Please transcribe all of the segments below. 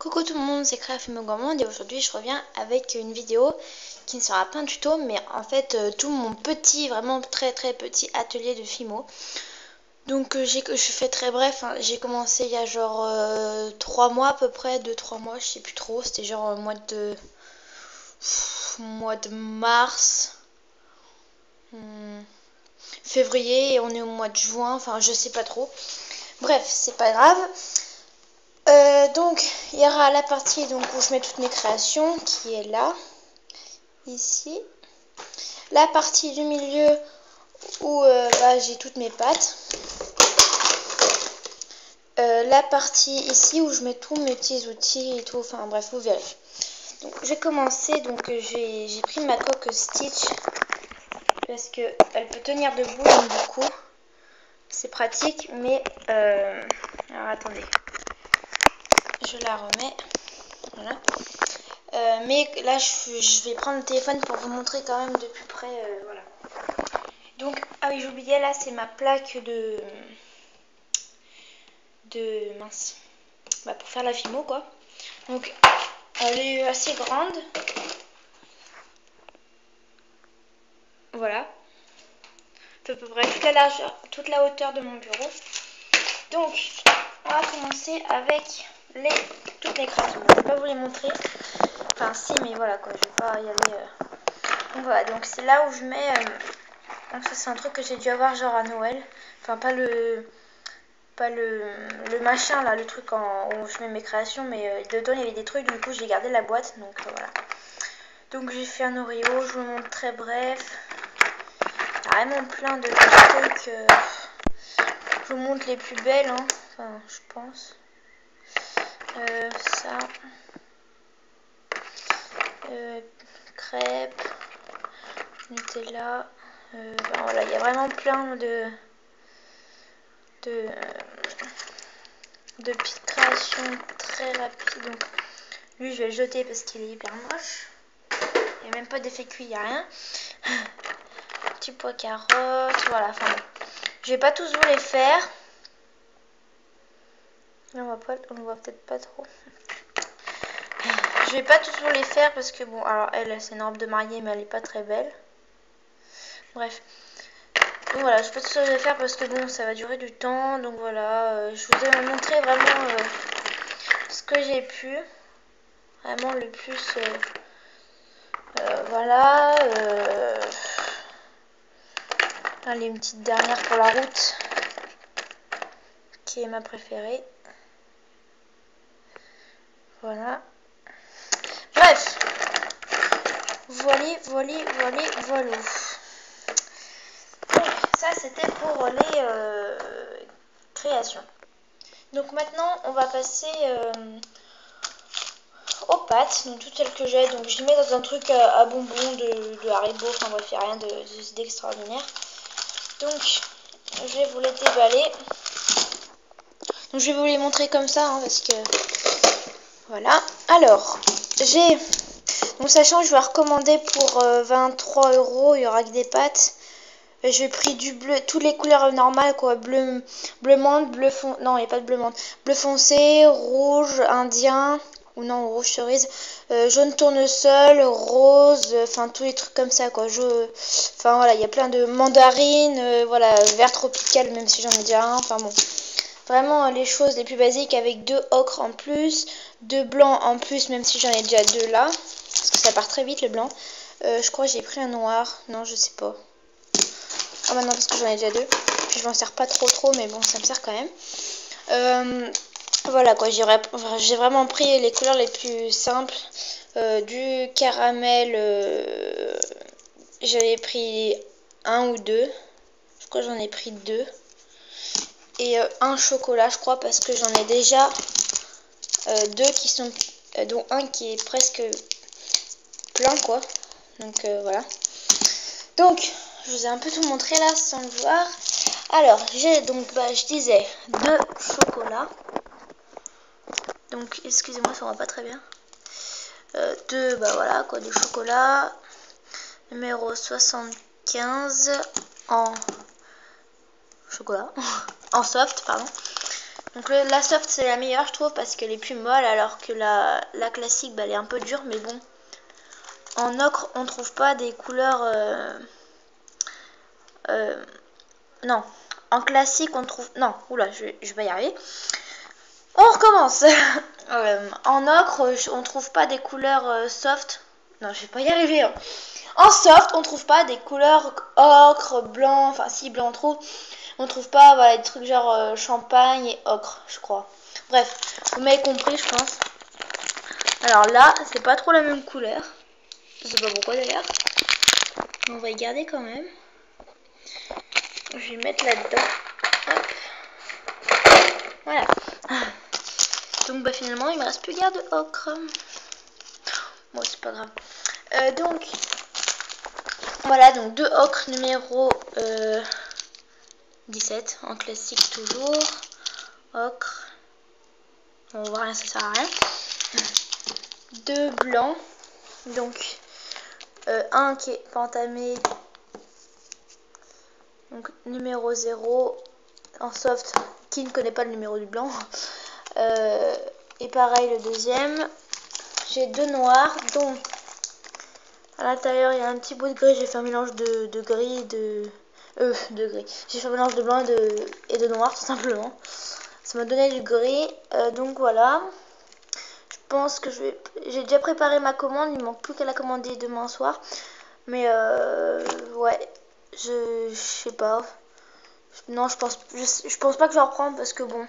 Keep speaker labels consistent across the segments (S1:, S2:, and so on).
S1: Coucou tout le monde, c'est Créa Fimo Gourmande et aujourd'hui je reviens avec une vidéo qui ne sera pas un tuto mais en fait tout mon petit, vraiment très petit atelier de Fimo. Donc je fais très bref, hein. J'ai commencé il y a genre 3 mois à peu près, 2-3 mois, je sais plus trop, c'était genre mois de mars, février et on est au mois de juin, enfin je sais pas trop. Bref, c'est pas grave. Donc il y aura la partie donc, où je mets toutes mes créations qui est là, ici. La partie du milieu où j'ai toutes mes pâtes. La partie ici où je mets tous mes petits outils et tout, enfin bref, vous verrez. Donc j'ai commencé, donc j'ai pris ma coque Stitch parce que elle peut tenir debout, donc du coup c'est pratique, mais alors attendez, je la remets, voilà. Mais là je vais prendre le téléphone pour vous montrer quand même de plus près, voilà. Donc, ah oui, j'oubliais, là c'est ma plaque de mince, pour faire la Fimo quoi. Donc elle est assez grande, voilà, à peu près toute la largeur, toute la hauteur de mon bureau. Donc on va commencer avec toutes les créations. Je vais pas vous les montrer, enfin si, mais voilà quoi, je vais pas y aller. Donc voilà, donc c'est là où je mets, donc ça c'est un truc que j'ai dû avoir genre à Noël, enfin pas le machin là, le truc où je mets mes créations, mais dedans il y avait des trucs, du coup j'ai gardé la boîte, donc voilà. Donc j'ai fait un Oreo, je vous montre très bref. Il y a vraiment plein de trucs. Je vous montre les plus belles, hein. Enfin je pense. Ça. Crêpes. Nutella. Voilà, il y a vraiment plein de petites créations très rapides. Donc lui je vais le jeter parce qu'il est hyper moche. Il n'y a même pas d'effet cuit, il n'y a rien. Petit pois carottes, voilà. Enfin bon. Je vais pas tous vous les faire. On voit peut-être pas trop. Je vais pas tous vous les faire parce que bon, alors elle c'est une robe de mariée mais elle est pas très belle. Bref. Donc voilà, je vais pas tous vous les faire parce que bon, ça va durer du temps. Donc voilà, je vous ai montré vraiment ce que j'ai pu. Vraiment le plus. Voilà. Allez, une petite dernière pour la route, qui est ma préférée. Voilà. Bref. Voilà. Donc, ça, c'était pour les créations. Donc, maintenant, on va passer aux pâtes. Donc, toutes celles que j'ai. Donc, je les mets dans un truc à bonbons de Haribo. Enfin, bref, il n'y a rien d'extraordinaire. Donc, je vais vous les déballer. Donc, je vais vous les montrer comme ça, hein, parce que... Voilà. Alors, j'ai... Donc, sachant que je vais recommander pour 23 €, il y aura que des pâtes. J'ai pris du bleu, toutes les couleurs normales, quoi. Bleu menthe, bleu foncé... Non, il n'y a pas de bleu menthe. Bleu foncé, rouge, indien... Ou non, rouge cerise, jaune tournesol, rose, enfin tous les trucs comme ça quoi. Enfin voilà, il y a plein de mandarines, voilà, vert tropical même si j'en ai déjà un, enfin bon. Vraiment les choses les plus basiques avec 2 ocres en plus, 2 blancs en plus même si j'en ai déjà 2 là. Parce que ça part très vite le blanc. Je crois que j'ai pris un noir, non je sais pas. Ah bah non parce que j'en ai déjà 2. Puis je m'en sers pas trop mais bon ça me sert quand même. Voilà quoi, j'ai vraiment pris les couleurs les plus simples. Du caramel, j'avais pris 1 ou 2. Je crois que j'en ai pris 2. Et un chocolat, je crois, parce que j'en ai déjà 2 qui sont... dont un qui est presque plein quoi. Donc voilà. Donc, je vous ai un peu tout montré là sans le voir. Alors, j'ai donc, je disais, 2 chocolats. Donc, excusez-moi, ça va pas très bien. 2, voilà, quoi, du chocolat. Numéro 75 en chocolat. En soft, pardon. Donc la soft c'est la meilleure je trouve parce qu'elle est plus molle alors que la classique bah, elle est un peu dure mais bon. En ocre on trouve pas des couleurs... non, en classique on trouve... Non, oula je vais y arriver. On recommence. En ocre on trouve pas des couleurs soft. Non je vais pas y arriver hein. En soft on trouve pas des couleurs ocre, blanc, enfin si blanc trop. On trouve pas voilà, des trucs genre champagne et ocre, je crois. Bref, vous m'avez compris, je pense. Alors là, c'est pas trop la même couleur. Je sais pas pourquoi d'ailleurs. On va y garder quand même. Je vais mettre là-dedans. Hop. Voilà. Donc bah finalement, il me reste plus garde ocre. Bon, c'est pas grave. Donc, voilà, donc 2 ocre numéro 17, en classique toujours. Ocre. On voit rien, ça sert à rien. 2 blancs. Donc, un qui est pentamé. Donc, numéro 0 en soft, qui ne connaît pas le numéro du blanc. Et pareil, le deuxième. J'ai 2 noirs, dont à l'intérieur il y a un petit bout de gris. J'ai fait un mélange de gris et de gris. J'ai fait un mélange de blanc et de noir, tout simplement. Ça m'a donné du gris. Donc voilà. Je pense que j'ai déjà préparé ma commande. Il manque plus qu'à la commander demain soir. Mais ouais, je sais pas. Non, je pense pas que je vais reprendre parce que bon,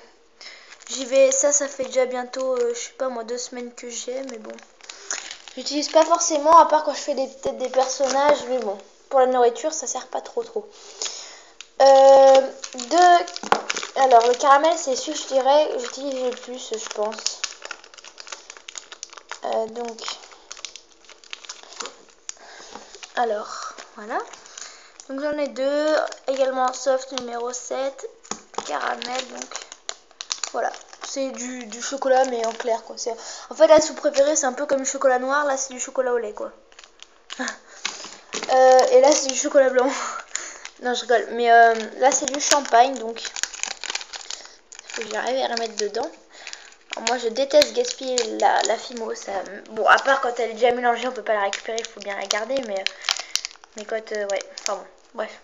S1: j'y vais. Ça fait déjà bientôt, je sais pas moi, 2 semaines que j'ai, mais bon. J'utilise pas forcément, à part quand je fais peut-être des personnages, mais bon, pour la nourriture, ça sert pas trop. Alors, le caramel, c'est celui que je dirais, j'utilise le plus, je pense. Donc, alors, voilà. Donc, j'en ai 2, également soft numéro 7, caramel, donc, voilà. C'est du chocolat, mais en clair, quoi. En fait, la soupe préférée, c'est un peu comme le chocolat noir, là, c'est du chocolat au lait, quoi. Et là, c'est du chocolat blanc. Non, je rigole. Mais là, c'est du champagne, donc il faut que j'arrive à la mettre dedans. Alors, moi, je déteste gaspiller la Fimo. Ça... Bon, à part quand elle est déjà mélangée, on peut pas la récupérer, il faut bien la garder. Mais quand... ouais, enfin bon, bref.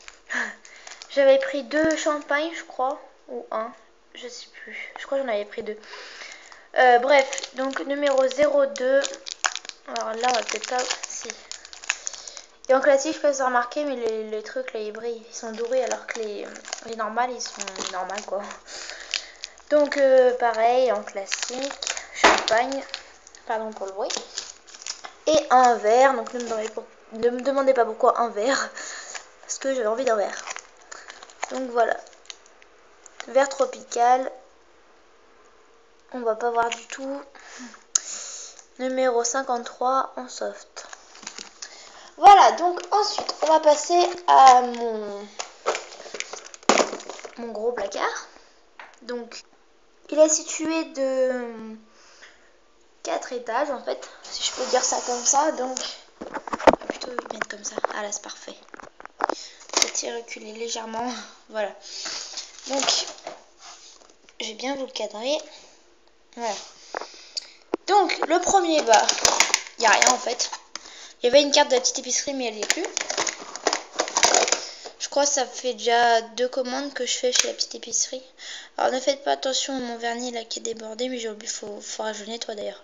S1: J'avais pris 2 champagnes, je crois. Ou 1, je sais plus. Je crois que j'en avais pris 2. Bref, donc numéro 02. Alors là, on va peut-être pas... Si. Et en classique, je sais pas si vous avez remarqué, mais les trucs là, ils brillent, ils sont dorés alors que les normales, ils sont normales quoi. Donc pareil, en classique, champagne, pardon pour le bruit. Et un verre, donc ne me demandez pas pourquoi un verre, parce que j'avais envie d'un verre. Donc voilà, verre tropical, on va pas voir du tout. Numéro 53 en soft. Voilà, donc ensuite, on va passer à mon gros placard. Donc, il est situé de 4 étages, en fait, si je peux dire ça comme ça. Donc, on va plutôt mettre comme ça. Ah là, c'est parfait. Peut-être y reculer légèrement. Voilà. Donc, je vais bien vous le cadrer. Voilà. Donc, le premier, bah, il n'y a rien, en fait. Il y avait une carte de la petite épicerie, mais elle n'y est plus. Je crois que ça fait déjà 2 commandes que je fais chez la petite épicerie. Alors ne faites pas attention à mon vernis là qui est débordé, mais j'ai oublié, faudra que je le nettoie d'ailleurs.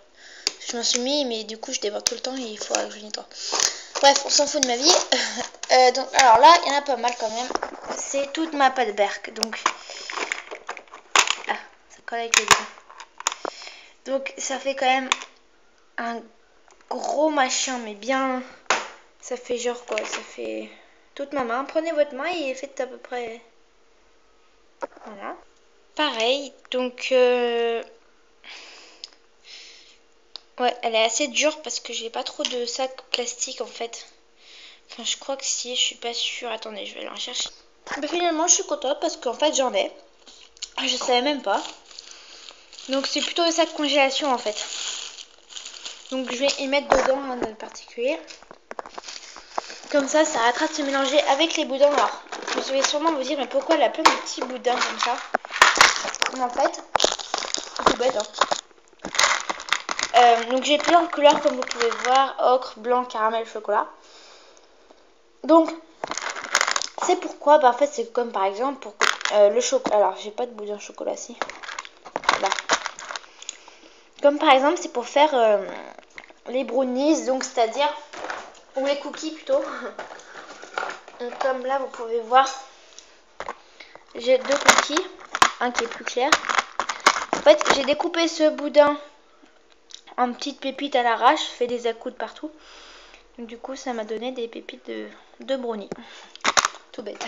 S1: Je m'en suis mis, mais du coup je déborde tout le temps et il faudra que je le nettoie. Bref, on s'en fout de ma vie. Donc, alors là, il y en a pas mal quand même. C'est toute ma pâte Berk. Donc, ah, ça colle avec les doigts. Donc ça fait quand même un gros machin, mais bien... Ça fait genre quoi, ça fait toute ma main. Prenez votre main et faites à peu près... Voilà. Pareil, donc... Ouais, elle est assez dure parce que j'ai pas trop de sacs plastiques en fait. Enfin, je crois que si, je suis pas sûre. Attendez, je vais aller en chercher. Mais finalement, je suis contente parce qu'en fait, j'en ai. Je savais même pas. Donc, c'est plutôt des sacs congélation en fait. Donc, je vais y mettre dedans un de particulier. Comme ça arrêtera de se mélanger avec les boudins. Alors, vous allez sûrement vous dire, mais pourquoi elle a plein de petits boudins comme ça? Mais en fait, tout bête. Donc j'ai plusieurs couleurs comme vous pouvez voir, ocre, blanc, caramel, chocolat. Donc c'est pourquoi, en fait c'est comme par exemple pour le chocolat. Alors j'ai pas de boudin chocolat si. Voilà. Comme par exemple c'est pour faire les brownies, donc c'est-à-dire, ou les cookies plutôt. Donc, comme là vous pouvez voir, j'ai 2 cookies, un qui est plus clair. En fait j'ai découpé ce boudin en petites pépites à l'arrache, fait des accoudes partout. Donc, du coup ça m'a donné des pépites de brownie. Tout bête.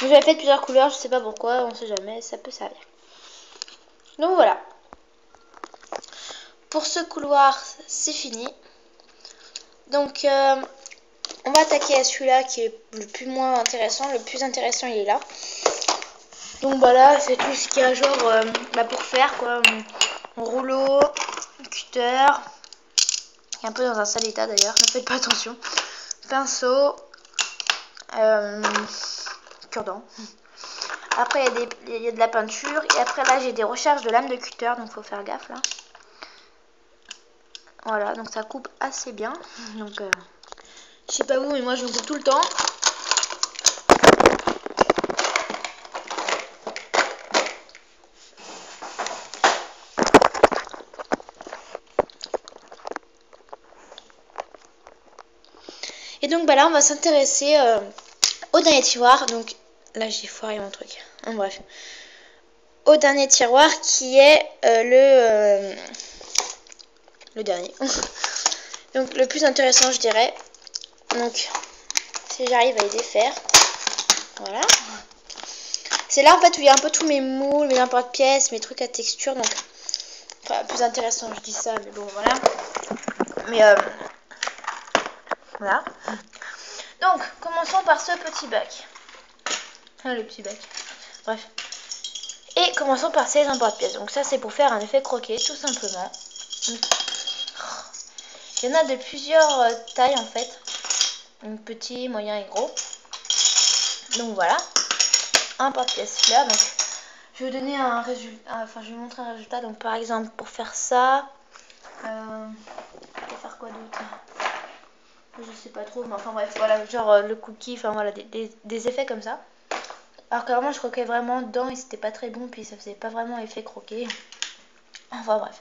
S1: J'avais fait plusieurs couleurs, je sais pas pourquoi, on sait jamais, ça peut servir. Donc voilà. Pour ce couloir, c'est fini. Donc on va attaquer à celui-là qui est le plus moins intéressant. Le plus intéressant il est là. Donc voilà, c'est tout ce qu'il y a genre pour faire quoi. Mon rouleau, cutter. Il est un peu dans un sale état d'ailleurs, ne faites pas attention. Pinceau. Cure-dent. Après il y a de la peinture. Et après là j'ai des recharges de lame de cutter. Donc faut faire gaffe là. Voilà, donc ça coupe assez bien. Donc je sais pas vous, mais moi je me coupe tout le temps. Et donc bah là on va s'intéresser au dernier tiroir. Donc là j'ai foiré mon truc. Bref. Au dernier tiroir qui est le dernier. Donc le plus intéressant je dirais. Donc si j'arrive à les défaire. Voilà. C'est là en fait où il y a un peu tous mes moules, mes importe-pièces, mes trucs à texture. Donc enfin, plus intéressant je dis ça, mais bon voilà. Mais voilà. Donc commençons par ce petit bac. Ah, le petit bac. Bref. Et commençons par ces importe-pièces. Donc ça c'est pour faire un effet croquet tout simplement. Il y en a de plusieurs tailles en fait. Donc petit, moyen et gros. Donc voilà. Un porte-pièce fleur. Donc je vais vous donner un résultat. Enfin je vais vous montrer un résultat. Donc par exemple pour faire ça. Je vais faire quoi d'autre? Je sais pas trop. Mais enfin bref voilà. Genre le cookie. Enfin voilà des effets comme ça. Alors que vraiment je croquais vraiment dedans et c'était pas très bon. Puis ça faisait pas vraiment effet croquet. Enfin bref.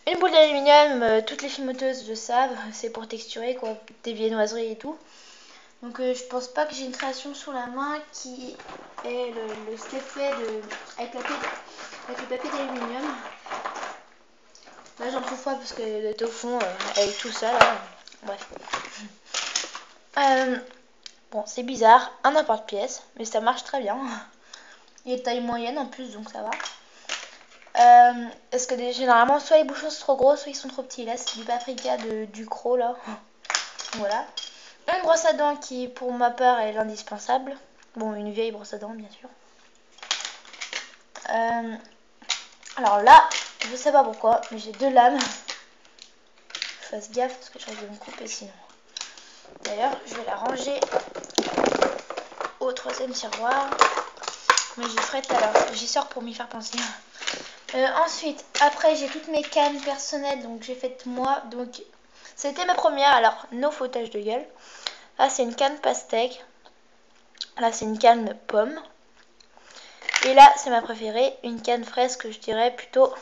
S1: Une boule d'aluminium, toutes les fimoteuses le savent, c'est pour texturer quoi, des viennoiseries et tout. Donc je pense pas que j'ai une création sous la main qui est cet effet avec le papier d'aluminium. Là j'en trouve pas parce que le est au fond avec tout ça là. Bref. Bon c'est bizarre, un importe-pièce, mais ça marche très bien. Il est de taille moyenne en plus donc ça va. Est-ce que généralement soit les bouchons sont trop gros, soit ils sont trop petits. Là c'est du paprika du croc là. Voilà. Une brosse à dents qui pour ma part est l'indispensable. Bon une vieille brosse à dents bien sûr. Alors là, je sais pas pourquoi, mais j'ai 2 lames. Je fasse gaffe parce que je risque de me couper sinon. D'ailleurs je vais la ranger au 3e tiroir. Mais j'y ferai tout à l'heure. J'y sors pour m'y faire penser. Ensuite, après j'ai toutes mes cannes personnelles, donc j'ai fait moi. Donc c'était ma première, alors no foutage de gueule. Là c'est une canne pastèque. Là c'est une canne pomme. Et là c'est ma préférée, une canne fraise que je dirais plutôt,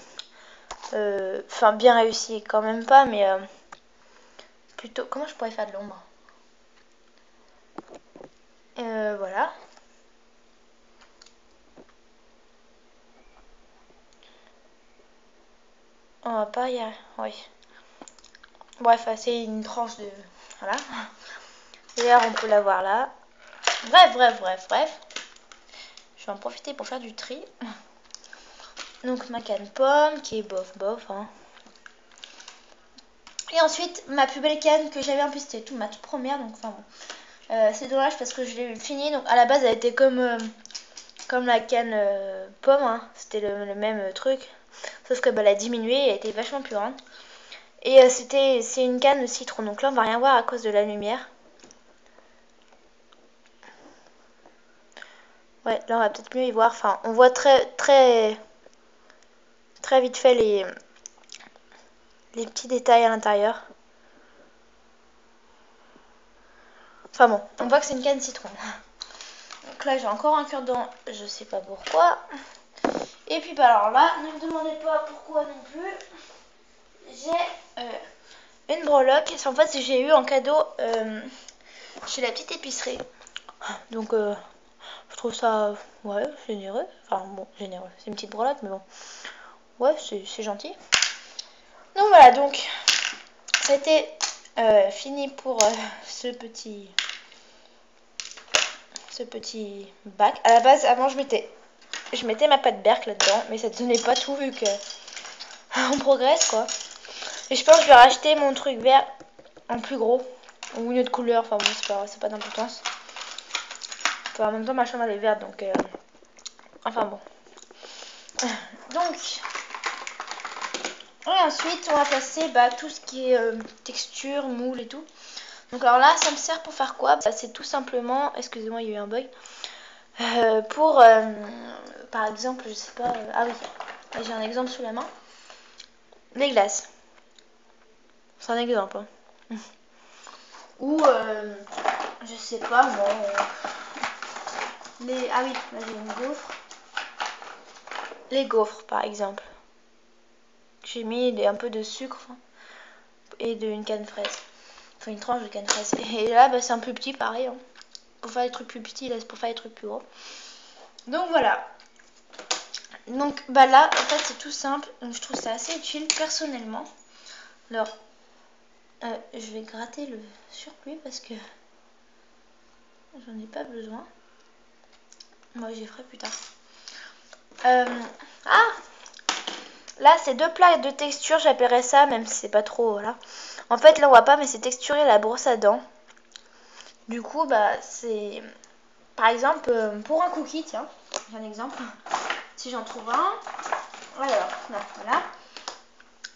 S1: enfin bien réussie quand même pas, mais plutôt, comment je pourrais faire de l'ombre? Voilà. On va pas y arriver, oui. Bref, c'est une tranche de, voilà. D'ailleurs on peut la voir là. Bref. Je vais en profiter pour faire du tri. Donc ma canne pomme qui est bof hein. Et ensuite ma plus belle canne que j'avais, en plus c'était ma toute première, donc enfin bon. C'est dommage parce que je l'ai fini. Donc à la base elle était comme la canne pomme hein. C'était le même truc. Sauf que elle a diminué et elle était vachement plus grande. Et c'est une canne citron. Donc là on va rien voir à cause de la lumière. Ouais là on va peut-être mieux y voir. Enfin on voit très très vite fait les petits détails à l'intérieur. Enfin bon, on voit que c'est une canne citron. Donc là j'ai encore un cure-dent, je sais pas pourquoi. Et puis bah alors là, ne me demandez pas pourquoi non plus. J'ai une breloque. En fait j'ai eu en cadeau chez la petite épicerie. Donc je trouve ça ouais généreux. Enfin bon généreux, c'est une petite breloque mais bon. Ouais c'est gentil. Donc voilà, donc ça a été fini pour ce petit bac. À la base avant je mettais ma pâte Berk là-dedans, mais ça ne donnait pas tout vu que on progresse quoi. Et je pense que je vais racheter mon truc vert en plus gros, ou une autre couleur, enfin bon c'est pas d'importance. Enfin, en même temps ma chambre elle est verte donc enfin bon. Donc et ensuite on va passer tout ce qui est texture, moule et tout. Donc alors là ça me sert pour faire quoi? C'est tout simplement, excusez-moi il y a eu un bug. Pour par exemple je sais pas, ah oui j'ai un exemple sous la main, les glaces, c'est un exemple hein. Ou je sais pas moi ah oui là j'ai une gaufre, les gaufres par exemple, j'ai mis un peu de sucre et une canne fraise, enfin une tranche de canne fraise, et là c'est un plus petit pareil hein. Pour faire des trucs plus petits, là c'est pour faire des trucs plus gros. Donc voilà. Donc là en fait c'est tout simple, donc je trouve ça assez utile personnellement. Alors je vais gratter le surplus parce que j'en ai pas besoin. Moi j'y ferai plus tard. Là c'est deux plaques de texture, j'appellerais ça, même si c'est pas trop voilà. En fait là on voit pas mais c'est texturé la brosse à dents. Du coup c'est par exemple pour un cookie, tiens, j'ai un exemple. Si j'en trouve un, alors là, voilà.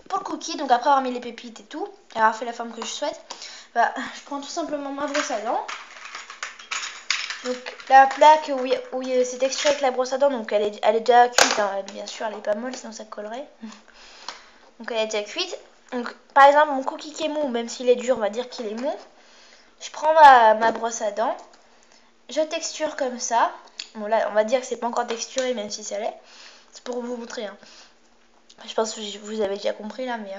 S1: Pour le cookie, donc après avoir mis les pépites et tout, et avoir fait la forme que je souhaite, je prends tout simplement ma brosse à dents. Donc la plaque où c'est texturé avec la brosse à dents, donc elle est déjà cuite, hein, bien sûr elle est pas molle sinon ça collerait. Donc elle est déjà cuite. Donc par exemple mon cookie qui est mou, même s'il est dur on va dire qu'il est mou, je prends ma brosse à dents, je texture comme ça. Bon là on va dire que c'est pas encore texturé même si ça l'est, c'est pour vous montrer hein. Je pense que vous avez déjà compris là mais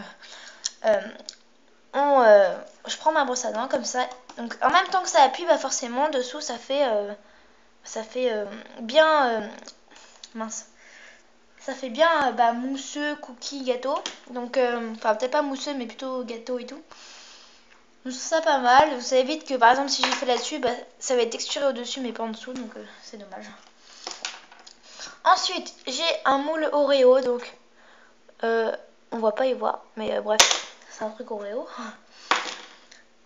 S1: je prends ma brosse à dents comme ça, donc en même temps que ça appuie forcément dessous ça fait bien mince, ça fait bien mousseux, cookie, gâteau, donc enfin peut-être pas mousseux mais plutôt gâteau et tout. Donc ça pas mal, vous savez vite que par exemple si j'ai fait là-dessus ça va être texturé au dessus mais pas en dessous, donc c'est dommage. Ensuite j'ai un moule Oreo, donc on voit pas y voir mais bref c'est un truc Oreo.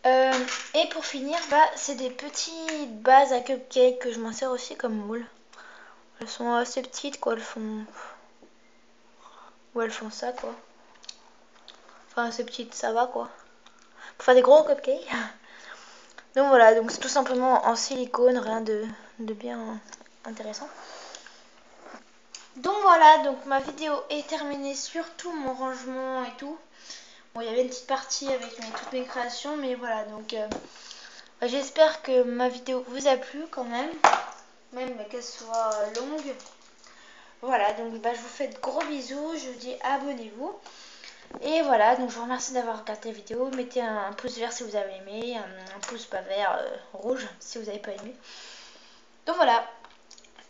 S1: Et pour finir, c'est des petites bases à cupcake que je m'en sers aussi comme moule. Elles sont assez petites quoi, elles font ça quoi. Enfin assez petites, ça va quoi. Pour faire des gros cupcakes. Donc voilà, donc c'est tout simplement en silicone, rien de bien intéressant. Donc voilà, donc ma vidéo est terminée sur tout mon rangement et tout. Bon, il y avait une petite partie avec toutes mes créations, mais voilà, donc j'espère que ma vidéo vous a plu quand même qu'elle soit longue. Voilà, donc je vous fais de gros bisous, je vous dis abonnez-vous. Et voilà, donc je vous remercie d'avoir regardé la vidéo. Mettez un pouce vert si vous avez aimé, un pouce pas vert, rouge si vous n'avez pas aimé. Donc voilà,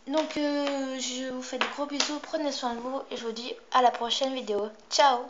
S1: donc je vous fais de gros bisous, prenez soin de vous et je vous dis à la prochaine vidéo. Ciao!